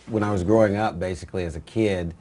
when I was growing up, basically as a kid,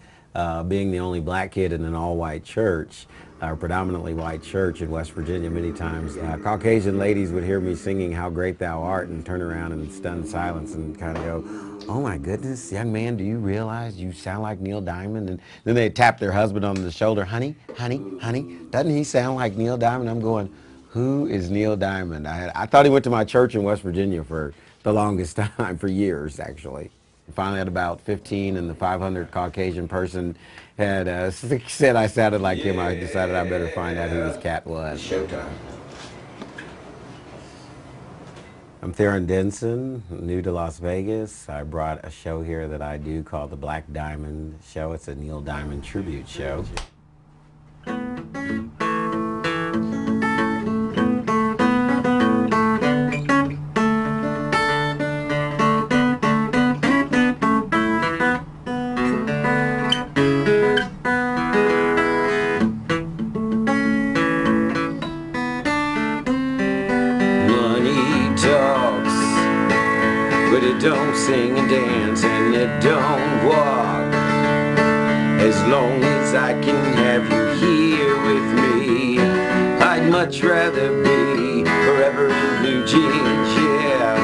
being the only black kid in an all-white church, or predominantly white church in West Virginia, many times Caucasian ladies would hear me singing "How Great Thou Art" and turn around in stunned silence and kind of go, "Oh my goodness, young man, do you realize you sound like Neil Diamond?" And then they tap their husband on the shoulder, "Honey, honey, honey, doesn't he sound like Neil Diamond?" I'm going, "Who is Neil Diamond?" I thought he went to my church in West Virginia for the longest time, for years actually. Finally, at about 15, and the 500 Caucasian person had said I sounded like him, I decided I better find out who this cat was. Showtime. I'm Theron Denson, new to Las Vegas. I brought a show here that I do called the Black Diamond Show. It's a Neil Diamond tribute show. Money talks, but it don't sing and dance, and it don't walk. As long as I can have you here with me, I'd much rather be forever in blue jeans, yeah.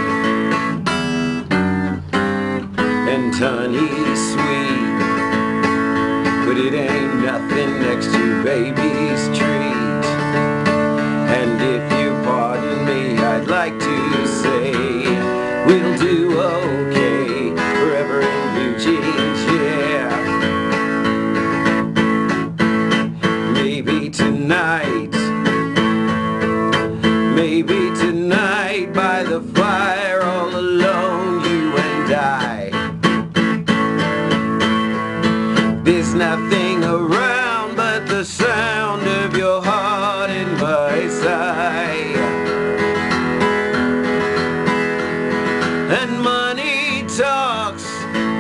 And honey sweet, but it ain't nothing next to baby's treat. And if you pardon me, I'd like to say we'll do okay forever in blue jeans, yeah. Maybe tonight by the fire all alone, you and I. There's nothing around but the sound of your heart in my side. And money talks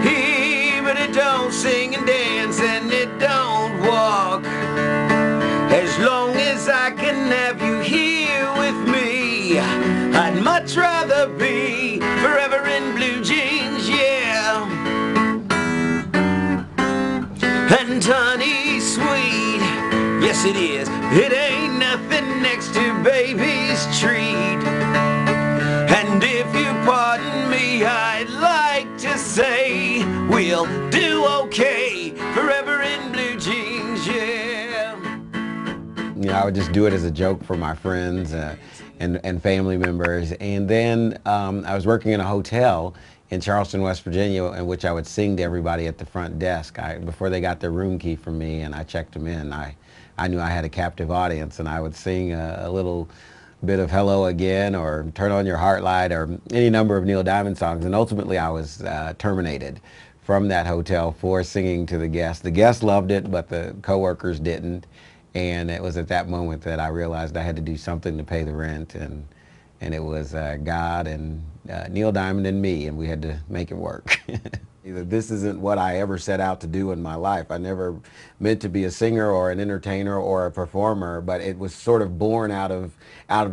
here, but it don't sing and dance, and it don't walk. As long as I can have you here with me, I'd much rather be forever in blue jeans, yeah. And honey sweet, yes it is, it ain't nothing next to baby's treat. And if you pardon me, I'd like to say we'll do okay forever in blue jeans, yeah. I would just do it as a joke for my friends and family members. And then I was working in a hotel in Charleston, West Virginia, in which I would sing to everybody at the front desk. Before they got their room key from me and I checked them in, I knew I had a captive audience, and I would sing a little bit of Hello Again or Turn On Your Heart Light or any number of Neil Diamond songs. And ultimately I was terminated from that hotel for singing to the guests. The guests loved it, but the coworkers didn't. And it was at that moment that I realized I had to do something to pay the rent, and it was God and Neil Diamond and me, and we had to make it work. This isn't what I ever set out to do in my life. I never meant to be a singer or an entertainer or a performer, but it was sort of born out of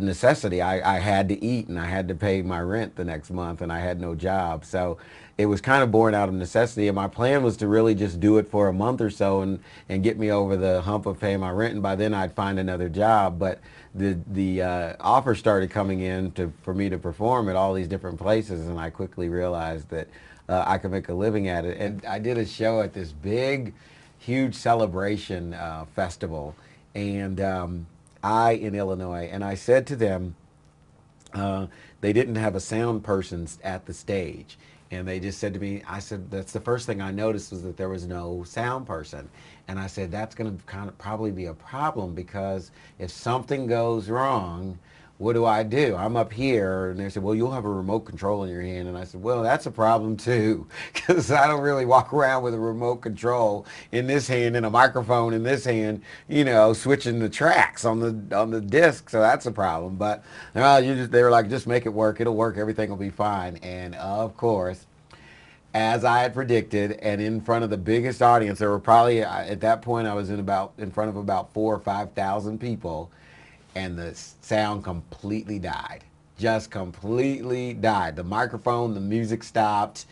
necessity. I had to eat, and I had to pay my rent the next month, and I had no job. So it was kind of born out of necessity, and my plan was to really just do it for a month or so and get me over the hump of paying my rent, and by then I'd find another job. But the offers started coming in for me to perform at all these different places, and I quickly realized that I could make a living at it. And I did a show at this big, huge celebration festival, and in Illinois, and I said to them, they didn't have a sound person at the stage. And they just said to me, I said, that's the first thing I noticed, was that there was no sound person. And I said, that's going to kind of probably be a problem, because if something goes wrong, what do I do? I'm up here. And they said, well, you'll have a remote control in your hand. And I said, well, that's a problem too, because I don't really walk around with a remote control in this hand and a microphone in this hand, you know, switching the tracks on the disc. So that's a problem. But they were like, just make it work. It'll work. Everything will be fine. And of course, as I had predicted, and in front of the biggest audience, there were probably, at that point, I was in front of about 4,000 or 5,000 people. And the sound completely died. Just completely died. The microphone, the music stopped,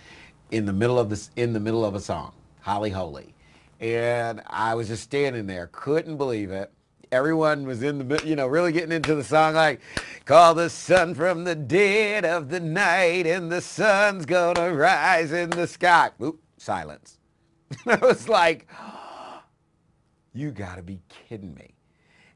in the middle of a song, Holly Holy. And I was just standing there, couldn't believe it. Everyone was in the, really getting into the song, like, call the sun from the dead of the night and the sun's gonna rise in the sky. Oop, silence. I was like, you gotta be kidding me.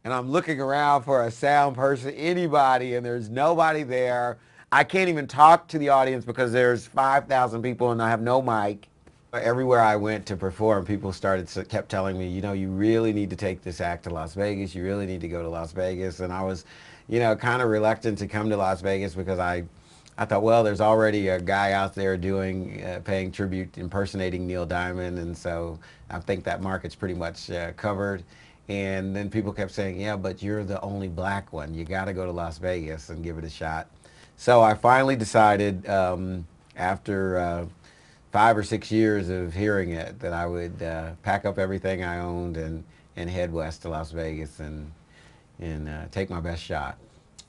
And I'm looking around for a sound person, anybody, and there's nobody there. I can't even talk to the audience because there's 5,000 people and I have no mic. Everywhere I went to perform, people kept telling me, you really need to take this act to Las Vegas. You really need to go to Las Vegas. And I was, kind of reluctant to come to Las Vegas because I thought, well, there's already a guy out there paying tribute, impersonating Neil Diamond. And so I think that market's pretty much covered. And then people kept saying, yeah, but you're the only black one. You got to go to Las Vegas and give it a shot. So I finally decided after 5 or 6 years of hearing it that I would pack up everything I owned and head west to Las Vegas and take my best shot.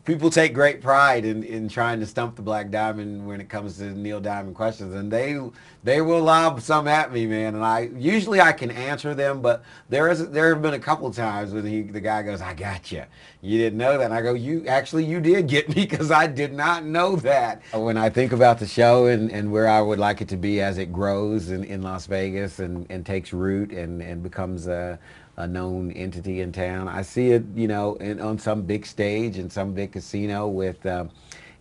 People take great pride in trying to stump the Black Diamond when it comes to Neil Diamond questions, and they will lob some at me, man. And I usually can answer them, but there have been a couple of times when the guy goes, "I got you. You didn't know that." And I go, "You did get me because I did not know that." When I think about the show and where I would like it to be as it grows in Las Vegas and takes root and becomes a known entity in town, I see it, on some big stage in some big casino with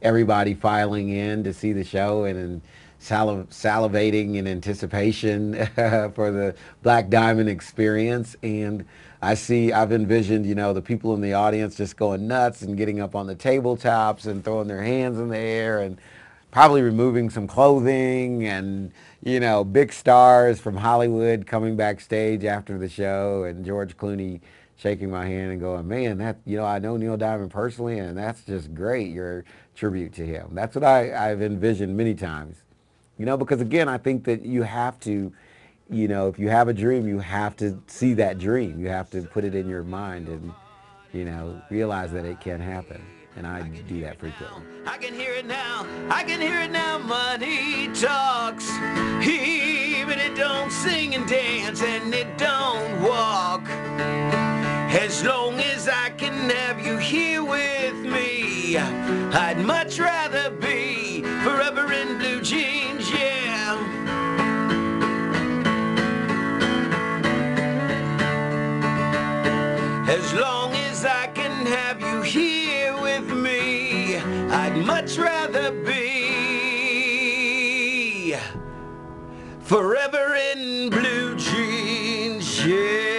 everybody filing in to see the show and salivating in anticipation for the Black Diamond experience. And I've envisioned, the people in the audience just going nuts and getting up on the tabletops and throwing their hands in the air and probably removing some clothing and, big stars from Hollywood coming backstage after the show and George Clooney shaking my hand and going, man, I know Neil Diamond personally and that's just great, your tribute to him. That's what I've envisioned many times, because again, I think that you have to, if you have a dream, you have to see that dream. You have to put it in your mind and, realize that it can happen. And I do that frequently. I can hear it now. I can hear it now. Money talks. Even it don't sing and dance and it don't walk. As long as I can have you here with me, I'd much rather be forever in blue jeans, yeah. As long as I can have you here with me, I'd much rather be forever in blue jeans, yeah.